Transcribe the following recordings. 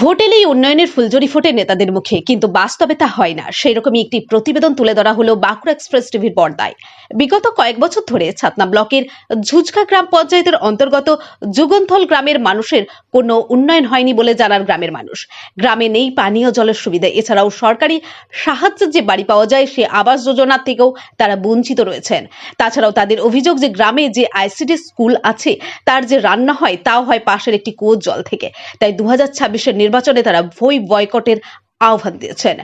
Vote এলেই উন্নয়নের ফুলঝুরি ফোটে নেতাদের মুখে, কিন্তু বাস্তবে তা হয় না। সেই রকমই একটি প্রতিবেদন তুলে ধরা হলো বাঁকুড়া এক্সপ্রেস টিভির পর্দায়। বিগত কয়েক বছর ধরে ছাতনা ব্লকের ঝুঝকা গ্রাম পঞ্চায়েতের অন্তর্গত যুগন্থল গ্রামের মানুষের কোনো উন্নয়ন হয়নি বলে জানান গ্রামের মানুষ। গ্রামে নেই পানীয় জলের সুবিধা, এছাড়াও সরকারি সাহায্যের যে বাড়ি পাওয়া যায় সে আবাস যোজনা থেকেও তারা বঞ্চিত রয়েছেন। তাছাড়াও তাদের অভিযোগ যে গ্রামে যে আইসিডি স্কুল আছে তার যে রান্না হয় তাও হয় পাশের একটি কুয়োর জল থেকে। তাই 2026-এর নির্বাচনে তারা ভোট বয়কটের আহ্বান দিয়েছেন।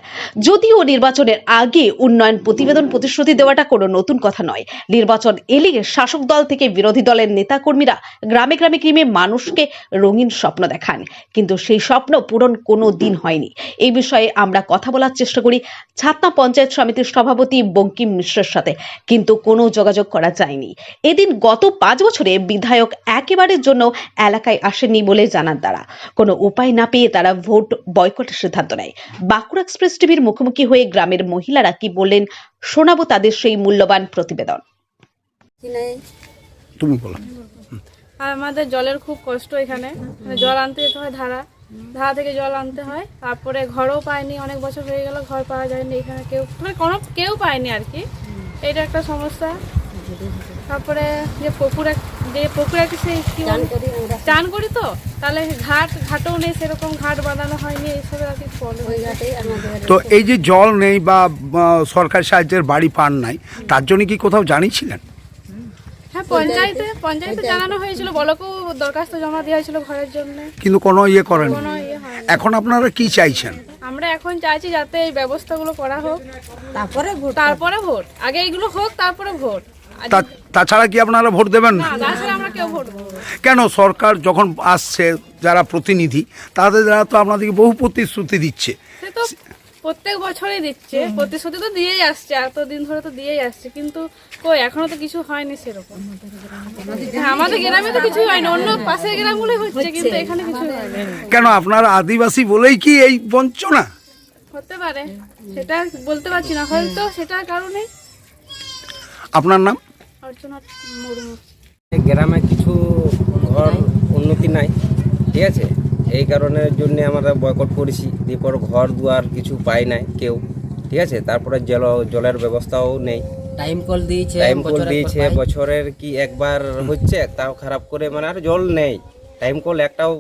যদিও নির্বাচনের আগে উন্নয়ন প্রতিবেদন প্রতিশ্রুতি দেওয়াটা কোনো নতুন কথা নয়। নির্বাচন এলে শাসক দল থেকে বিরোধী দলের নেতা কর্মীরা গ্রামে গ্রামে গ্রামে মানুষকে রঙিন স্বপ্ন দেখান, কিন্তু সেই স্বপ্ন পূরণ কোনো দিন হয়নি। এই বিষয়ে আমরা কথা বলার চেষ্টা করি ছাতনা পঞ্চায়েত সমিতির সভাপতি বঙ্কিম মিশ্রের সাথে, কিন্তু কোনো যোগাযোগ করা যায়নি। এদিন গত 5 বছরে বিধায়ক একেবারের জন্য এলাকায় আসেননি বলে জানান তারা। কোনো উপায় না পেয়ে তারা ভোট বয়কটের সিদ্ধান্ত নেয়। বাঁকুড়া এক্সপ্রেস টিভির মুখোমুখি হয়ে গ্রামের মহিলারা কি বললেন শোনাবো তাদের সেই মূল্যবান প্রতিবেদন। তুমি বলো। আর আমাদের জলের খুব কষ্ট এখানে, জল আনতে যেতে হয় ধারা থেকে জল আনতে হয়। তারপরে ঘরও পায়নি, অনেক বছর হয়ে গেল ঘর পাওয়া যায়নি এখানে, কেউ পায়নি আর কি। এটা একটা সমস্যা। তারপরে যে পুকুরে চান করি তো, তাহলে ঘাটও নেই, সেরকম ঘাট বাঁধানো হয়নি, এইসবের আর কি প্রবলেম। তো এই যে জল নেই বা সরকারি সাহায্যের বাড়ি পান নাই, তার জন্য কি কোথাও জানিয়েছিলেন? হ্যাঁ, পঞ্চায়েতে জানানো হয়েছিল, বলকেও দরখাস্ত জমা দেওয়া হয়েছিল ঘরের জন্য, কিন্তু কোনো ইয়ে করেন। কোনো ইয়ে হয়নি। এখন আপনারা কি চাইছেন? আমরা এখন চাইছি যাতে এই ব্যবস্থাগুলো করা হোক, তারপরে ভোট। আগে এইগুলো হোক, তারপরে ভোট। তাছাড়া কি আপনারা ভোট দেবেন না? না, তাছাড়া আমরা কেউ ভোট দেবো না। কেন? সরকার যখন আসছে, যারা প্রতিনিধি তাদের দ্বারা তো আপনাদেরকে বহু প্রতিশ্রুতি দিচ্ছে। সে তো প্রত্যেক বছরই দিচ্ছে, প্রতিশ্রুতি তো দিয়েই আসছে, এতদিন ধরে তো দিয়েই আসছে, কিন্তু কই এখনো তো কিছু হয়নি সেরকম। হ্যাঁ, আমাদের গ্রামে তো কিছু হয়নি, অন্য পাশের গ্রামগুলোই হচ্ছে, কিন্তু এখানে কিছু হয়নি। কেন? আপনারা আদিবাসী বলেই কি এই বঞ্চনা? হতে পারে, সেটা বলতে পারছি না, হয়তো সেটার কারণেই। আপনার নাম? অর্চনা মুর্মু। গ্রামে কিছু ঘর উন্নতি নাই, ঠিক আছে, এই কারণের জন্য আমরা বয়কট করেছি। এরপর ঘর দুয়ার কিছু পাই নাই কেউ, ঠিক আছে। তারপরে জলের ব্যবস্থাও নেই। টাইম কল দিয়েছে বছরের কি একবার হচ্ছে, তাও খারাপ করে, মানে আর জল নেই। টাইম কল একটাও